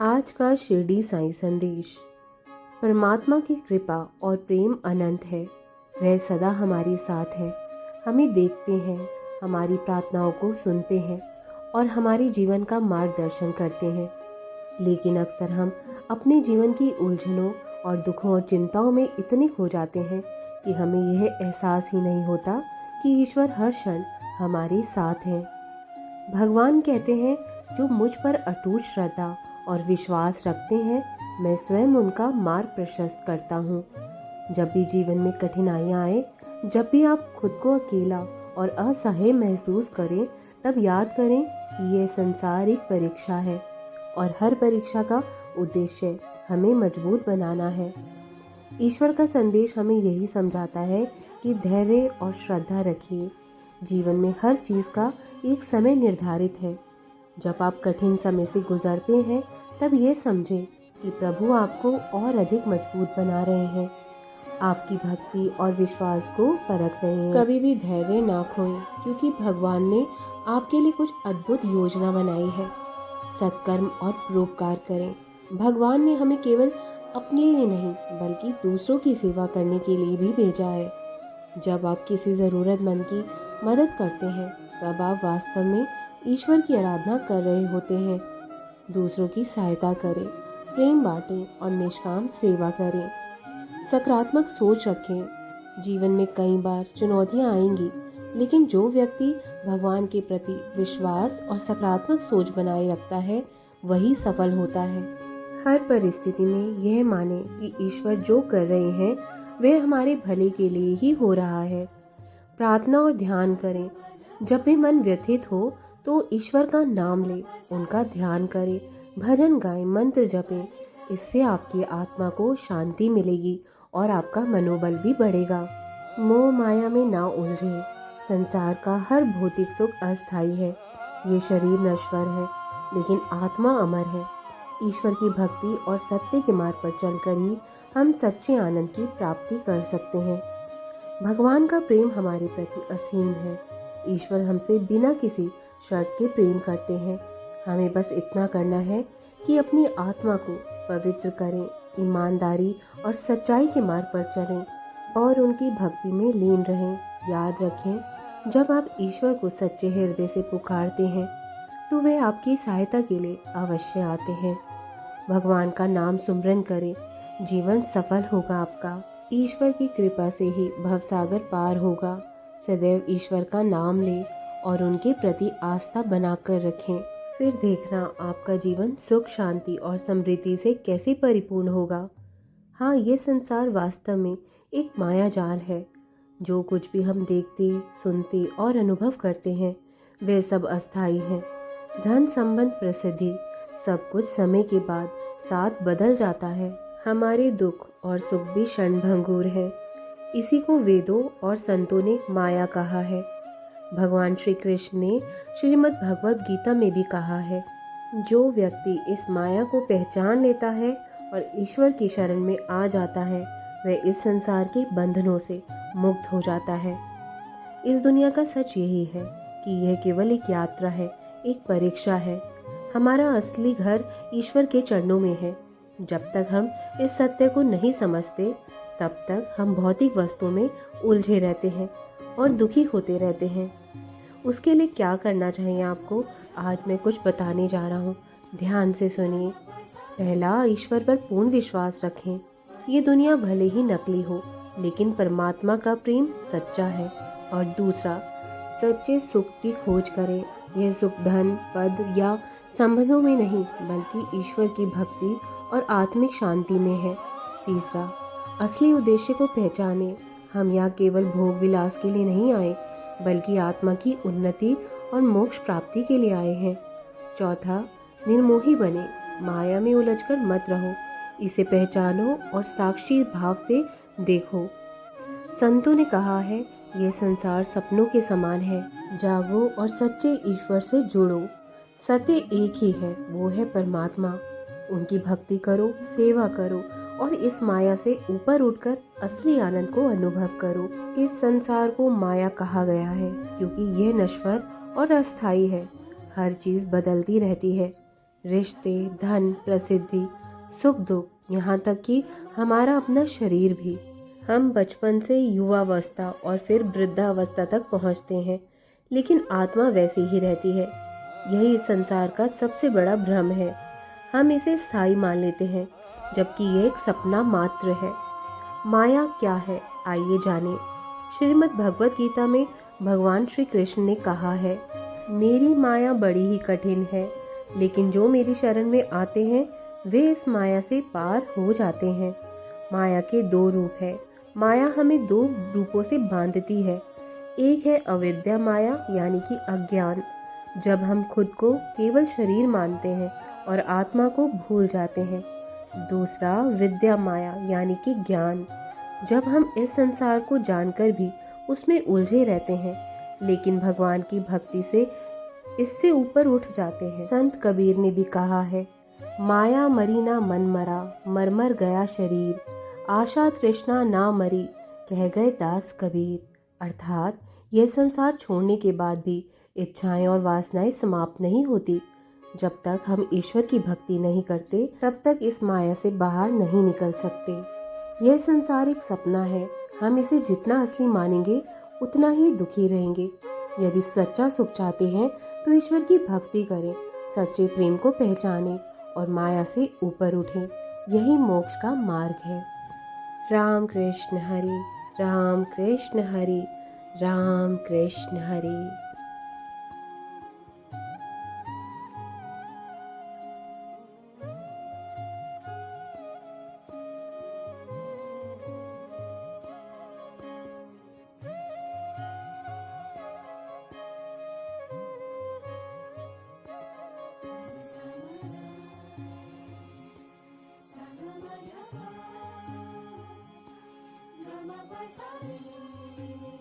आज का शिरडी साईं संदेश। परमात्मा की कृपा और प्रेम अनंत है। वह सदा हमारे साथ है, हमें देखते हैं, हमारी प्रार्थनाओं को सुनते हैं और हमारे जीवन का मार्गदर्शन करते हैं। लेकिन अक्सर हम अपने जीवन की उलझनों और दुखों और चिंताओं में इतने खो जाते हैं कि हमें यह एहसास ही नहीं होता कि ईश्वर हर क्षण हमारे साथ हैं। भगवान कहते हैं, जो मुझ पर अटूट श्रद्धा और विश्वास रखते हैं, मैं स्वयं उनका मार्ग प्रशस्त करता हूँ। जब भी जीवन में कठिनाइयाँ आए, जब भी आप खुद को अकेला और असहाय महसूस करें, तब याद करें कि यह संसार एक परीक्षा है और हर परीक्षा का उद्देश्य हमें मजबूत बनाना है। ईश्वर का संदेश हमें यही समझाता है कि धैर्य और श्रद्धा रखिए। जीवन में हर चीज़ का एक समय निर्धारित है। जब आप कठिन समय से गुजरते हैं, तब ये समझें कि प्रभु आपको और अधिक मजबूत बना रहे हैं, आपकी भक्ति और विश्वास को परख रहे हैं। कभी भी धैर्य ना खोएं, क्योंकि भगवान ने आपके लिए कुछ अद्भुत योजना बनाई है। सत्कर्म और परोपकार करें। भगवान ने हमें केवल अपने लिए नहीं, बल्कि दूसरों की सेवा करने के लिए भी भेजा है। जब आप किसी ज़रूरतमंद की मदद करते हैं, तब आप वास्तव में ईश्वर की आराधना कर रहे होते हैं। दूसरों की सहायता करें, प्रेम बांटें और निष्काम सेवा करें। सकारात्मक सोच रखें। जीवन में कई बार चुनौतियां आएंगी, लेकिन जो व्यक्ति भगवान के प्रति विश्वास और सकारात्मक सोच बनाए रखता है, वही सफल होता है। हर परिस्थिति में यह माने कि ईश्वर जो कर रहे हैं, वह हमारे भले के लिए ही हो रहा है। प्रार्थना और ध्यान करें। जब भी मन व्यथित हो, तो ईश्वर का नाम लें, उनका ध्यान करें, भजन गाएं, मंत्र जपें। इससे आपकी आत्मा को शांति मिलेगी और आपका मनोबल भी बढ़ेगा। मोह माया में ना उलझे। संसार का हर भौतिक सुख अस्थायी है। ये शरीर नश्वर है, लेकिन आत्मा अमर है। ईश्वर की भक्ति और सत्य के मार्ग पर चलकर ही हम सच्चे आनंद की प्राप्ति कर सकते हैं। भगवान का प्रेम हमारे प्रति असीम है। ईश्वर हमसे बिना किसी शर्त के प्रेम करते हैं। हमें बस इतना करना है कि अपनी आत्मा को पवित्र करें, ईमानदारी और सच्चाई के मार्ग पर चलें और उनकी भक्ति में लीन रहें। याद रखें, जब आप ईश्वर को सच्चे हृदय से पुकारते हैं, तो वे आपकी सहायता के लिए अवश्य आते हैं। भगवान का नाम सुमरन करें, जीवन सफल होगा आपका। ईश्वर की कृपा से ही भवसागर पार होगा। सदैव ईश्वर का नाम लें और उनके प्रति आस्था बनाकर रखें। फिर देखना आपका जीवन सुख, शांति और समृद्धि से कैसे परिपूर्ण होगा। हाँ, ये संसार वास्तव में एक माया जाल है। जो कुछ भी हम देखते, सुनते और अनुभव करते हैं, वे सब अस्थायी हैं। धन, संबंध, प्रसिद्धि, सब कुछ समय के बाद साथ बदल जाता है। हमारे दुख और सुख भी क्षणभंगुर है। इसी को वेदों और संतों ने माया कहा है। भगवान श्री कृष्ण ने श्रीमद् भगवद गीता में भी कहा है, जो व्यक्ति इस माया को पहचान लेता है और ईश्वर की शरण में आ जाता है, वह इस संसार के बंधनों से मुक्त हो जाता है। इस दुनिया का सच यही है कि यह केवल एक यात्रा है, एक परीक्षा है। हमारा असली घर ईश्वर के चरणों में है। जब तक हम इस सत्य को नहीं समझते, तब तक हम भौतिक वस्तुओं में उलझे रहते हैं और दुखी होते रहते हैं। उसके लिए क्या करना चाहिए आपको, आज मैं कुछ बताने जा रहा हूँ। ध्यान से सुनिए। पहला, ईश्वर पर पूर्ण विश्वास रखें। ये दुनिया भले ही नकली हो, लेकिन परमात्मा का प्रेम सच्चा है। और दूसरा, सच्चे सुख की खोज करें। यह सुख धन, पद या संबंधों में नहीं, बल्कि ईश्वर की भक्ति और आत्मिक शांति में है। तीसरा, असली उद्देश्य को पहचानें। हम यहाँ केवल भोग विलास के लिए नहीं आए, बल्कि आत्मा की उन्नति और मोक्ष प्राप्ति के लिए आए हैं। चौथा, निर्मोही बने, माया में उलझकर मत रहो। इसे पहचानो और साक्षी भाव से देखो। संतों ने कहा है, यह संसार सपनों के समान है। जागो और सच्चे ईश्वर से जुड़ो। सत्य एक ही है, वो है परमात्मा। उनकी भक्ति करो, सेवा करो और इस माया से ऊपर उठकर असली आनंद को अनुभव करो। इस संसार को माया कहा गया है, क्योंकि यह नश्वर और अस्थायी है। हर चीज बदलती रहती है, रिश्ते, धन, प्रसिद्धि, सुख दुख, यहाँ तक कि हमारा अपना शरीर भी। हम बचपन से युवावस्था और फिर वृद्धावस्था तक पहुँचते हैं, लेकिन आत्मा वैसी ही रहती है। यही इस संसार का सबसे बड़ा भ्रम है। हम इसे स्थायी मान लेते हैं, जबकि ये एक सपना मात्र है। माया क्या है, आइए जानें। श्रीमद् भगवत गीता में भगवान श्री कृष्ण ने कहा है, मेरी माया बड़ी ही कठिन है, लेकिन जो मेरी शरण में आते हैं वे इस माया से पार हो जाते हैं। माया के दो रूप है। माया हमें दो रूपों से बांधती है। एक है अविद्या माया यानी कि अज्ञान, जब हम खुद को केवल शरीर मानते हैं और आत्मा को भूल जाते हैं। दूसरा विद्या माया यानी कि ज्ञान, जब हम इस संसार को जानकर भी उसमें उलझे रहते हैं, लेकिन भगवान की भक्ति से इससे ऊपर उठ जाते हैं। संत कबीर ने भी कहा है, माया मरी ना मन मरा, मर मर गया शरीर, आशा तृष्णा ना मरी, कह गए दास कबीर। अर्थात यह संसार छोड़ने के बाद भी इच्छाएं और वासनाएं समाप्त नहीं होती। जब तक हम ईश्वर की भक्ति नहीं करते, तब तक इस माया से बाहर नहीं निकल सकते। यह संसार एक सपना है। हम इसे जितना असली मानेंगे उतना ही दुखी रहेंगे। यदि सच्चा सुख चाहते हैं तो ईश्वर की भक्ति करें, सच्चे प्रेम को पहचानें और माया से ऊपर उठें। यही मोक्ष का मार्ग है। राम कृष्ण हरि, राम कृष्ण हरि, राम कृष्ण हरि। Namaste.